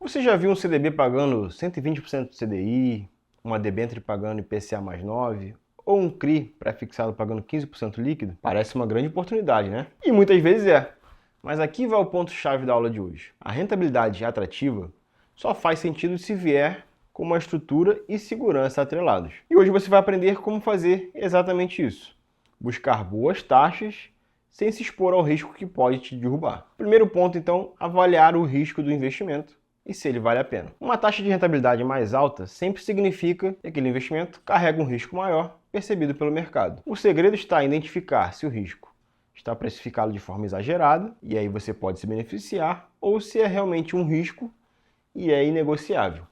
Você já viu um CDB pagando 120% do CDI, uma debênture pagando IPCA mais 9, ou um CRI pré-fixado pagando 15% líquido? Parece uma grande oportunidade, né? E muitas vezes é. Mas aqui vai o ponto-chave da aula de hoje. A rentabilidade atrativa só faz sentido se vier com uma estrutura e segurança atrelados. E hoje você vai aprender como fazer exatamente isso. Buscar boas taxas sem se expor ao risco que pode te derrubar. Primeiro ponto, então, avaliar o risco do investimento e se ele vale a pena. Uma taxa de rentabilidade mais alta sempre significa que aquele investimento carrega um risco maior percebido pelo mercado. O segredo está em identificar se o risco está precificado de forma exagerada, e aí você pode se beneficiar, ou se é realmente um risco e é inegociável.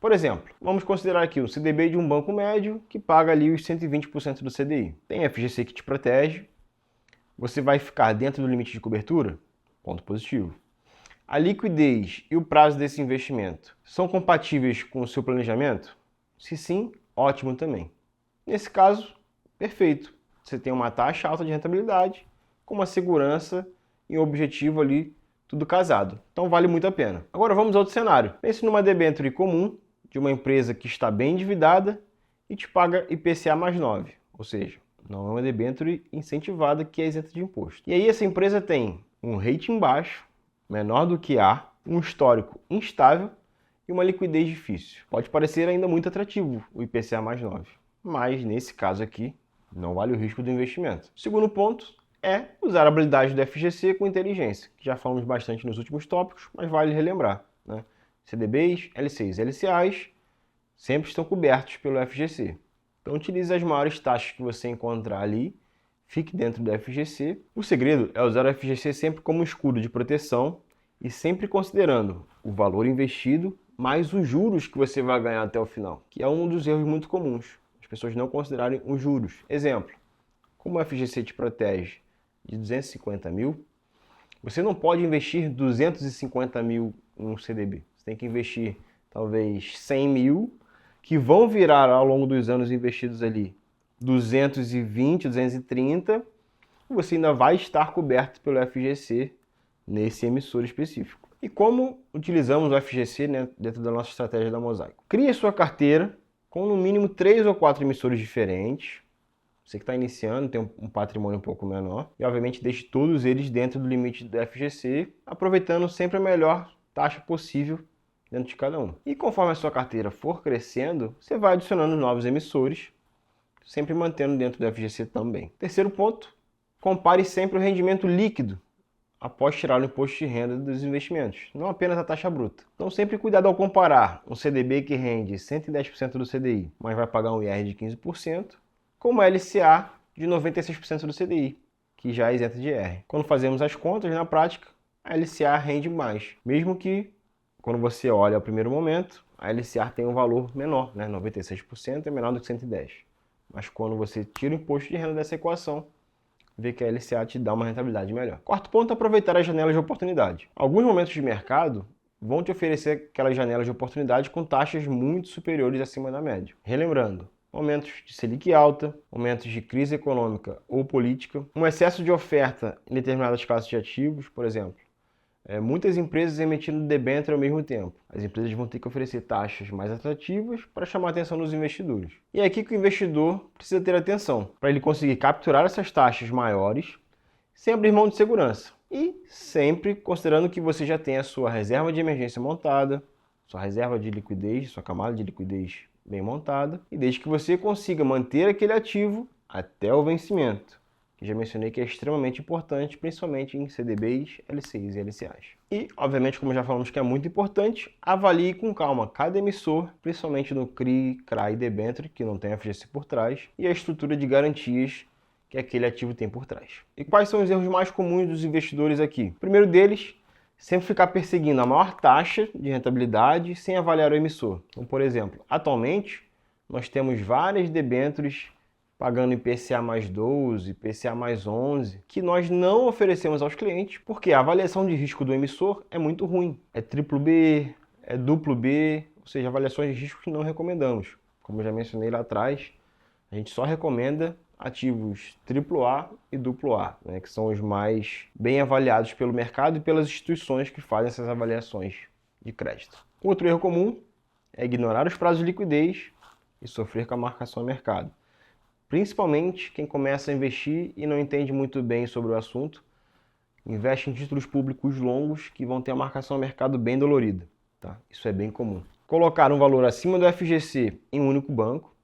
Por exemplo, vamos considerar aqui o CDB de um banco médio que paga ali os 120% do CDI. Tem FGC que te protege, você vai ficar dentro do limite de cobertura? Ponto positivo. A liquidez e o prazo desse investimento são compatíveis com o seu planejamento? Se sim, ótimo também. Nesse caso, perfeito. Você tem uma taxa alta de rentabilidade, com uma segurança e um objetivo ali, tudo casado. Então vale muito a pena. Agora vamos ao outro cenário. Pense numa debênture comum de uma empresa que está bem endividada e te paga IPCA mais 9, ou seja, não é uma debênture incentivada que é isenta de imposto. E aí essa empresa tem um rating baixo, menor do que A, um histórico instável e uma liquidez difícil. Pode parecer ainda muito atrativo o IPCA mais 9, mas nesse caso aqui não vale o risco do investimento. O segundo ponto é usar a habilidade do FGC com inteligência, que já falamos bastante nos últimos tópicos, mas vale relembrar, né? CDBs, LCs e LCAs sempre estão cobertos pelo FGC. Então utilize as maiores taxas que você encontrar ali, fique dentro do FGC. O segredo é usar o FGC sempre como um escudo de proteção e sempre considerando o valor investido mais os juros que você vai ganhar até o final, que é um dos erros muito comuns, as pessoas não considerarem os juros. Exemplo, como o FGC te protege de 250 mil, você não pode investir 250 mil em um CDB. Você tem que investir talvez 100 mil, que vão virar ao longo dos anos investidos ali 220, 230, e você ainda vai estar coberto pelo FGC nesse emissor específico. E como utilizamos o FGC, né, dentro da nossa estratégia da Mosaico? Crie sua carteira com no mínimo 3 ou 4 emissores diferentes. Você que está iniciando, tem um patrimônio um pouco menor. E obviamente deixe todos eles dentro do limite do FGC, aproveitando sempre a melhor taxa possível dentro de cada um. E conforme a sua carteira for crescendo, você vai adicionando novos emissores, sempre mantendo dentro do FGC também. Terceiro ponto, compare sempre o rendimento líquido após tirar o imposto de renda dos investimentos, não apenas a taxa bruta. Então sempre cuidado ao comparar um CDB que rende 110% do CDI, mas vai pagar um IR de 15%, com uma LCA de 96% do CDI, que já é isenta de IR. Quando fazemos as contas, na prática, a LCA rende mais, mesmo que quando você olha ao primeiro momento, a LCA tem um valor menor, né? 96% é menor do que 110%. Mas quando você tira o imposto de renda dessa equação, vê que a LCA te dá uma rentabilidade melhor. Quarto ponto é aproveitar as janelas de oportunidade. Alguns momentos de mercado vão te oferecer aquelas janelas de oportunidade com taxas muito superiores acima da média. Relembrando, momentos de Selic alta, momentos de crise econômica ou política, um excesso de oferta em determinadas classes de ativos, por exemplo, muitas empresas emitindo debênture ao mesmo tempo. As empresas vão ter que oferecer taxas mais atrativas para chamar a atenção dos investidores. E é aqui que o investidor precisa ter atenção, para ele conseguir capturar essas taxas maiores sem abrir mão de segurança. E sempre considerando que você já tem a sua reserva de emergência montada, sua reserva de liquidez, sua camada de liquidez bem montada, e desde que você consiga manter aquele ativo até o vencimento, que já mencionei que é extremamente importante, principalmente em CDBs, LCIs e LCAs. E, obviamente, como já falamos que é muito importante, avalie com calma cada emissor, principalmente no CRI, CRA e debênture, que não tem FGC por trás, e a estrutura de garantias que aquele ativo tem por trás. E quais são os erros mais comuns dos investidores aqui? O primeiro deles, sempre ficar perseguindo a maior taxa de rentabilidade sem avaliar o emissor. Então, por exemplo, atualmente, nós temos várias debêntures pagando IPCA mais 12, IPCA mais 11, que nós não oferecemos aos clientes, porque a avaliação de risco do emissor é muito ruim. É triplo B, é duplo B, ou seja, avaliações de risco que não recomendamos. Como eu já mencionei lá atrás, a gente só recomenda ativos AAA e AA, né, que são os mais bem avaliados pelo mercado e pelas instituições que fazem essas avaliações de crédito. Outro erro comum é ignorar os prazos de liquidez e sofrer com a marcação a mercado. Principalmente quem começa a investir e não entende muito bem sobre o assunto, investe em títulos públicos longos que vão ter a marcação a mercado bem dolorida. Tá? Isso é bem comum. Colocar um valor acima do FGC em um único banco.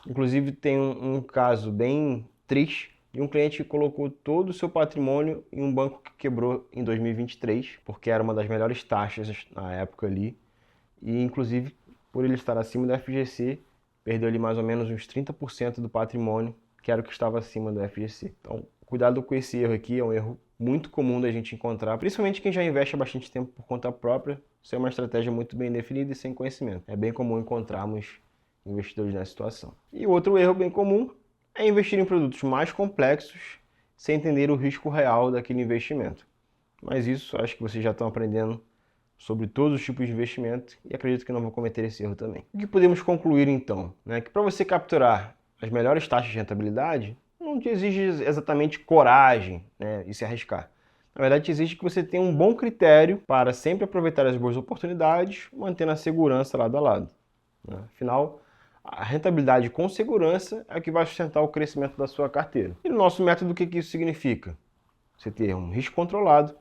Inclusive tem um caso bem triste de um cliente que colocou todo o seu patrimônio em um banco que quebrou em 2023, porque era uma das melhores taxas na época ali. E inclusive, por ele estar acima do FGC, perdeu ali mais ou menos uns 30% do patrimônio, que era o que estava acima do FGC. Então, cuidado com esse erro aqui, é um erro muito comum da gente encontrar, principalmente quem já investe há bastante tempo por conta própria, sem uma estratégia muito bem definida e sem conhecimento. É bem comum encontrarmos investidores nessa situação. E outro erro bem comum é investir em produtos mais complexos sem entender o risco real daquele investimento. Mas isso acho que vocês já estão aprendendo sobre todos os tipos de investimento e acredito que não vão cometer esse erro também. O que podemos concluir então? Que para você capturar as melhores taxas de rentabilidade, não te exige exatamente coragem, e se arriscar. Na verdade, te exige que você tenha um bom critério para sempre aproveitar as boas oportunidades, mantendo a segurança lado a lado. Afinal, a rentabilidade com segurança é o que vai sustentar o crescimento da sua carteira. E no nosso método, o que isso significa? Você ter um risco controlado,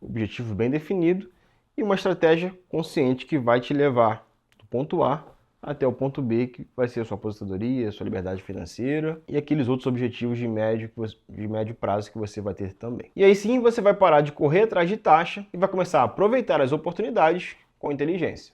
objetivo bem definido e uma estratégia consciente que vai te levar do ponto A até o ponto B, que vai ser a sua aposentadoria, a sua liberdade financeira e aqueles outros objetivos de médio prazo que você vai ter também. E aí sim você vai parar de correr atrás de taxa e vai começar a aproveitar as oportunidades com inteligência.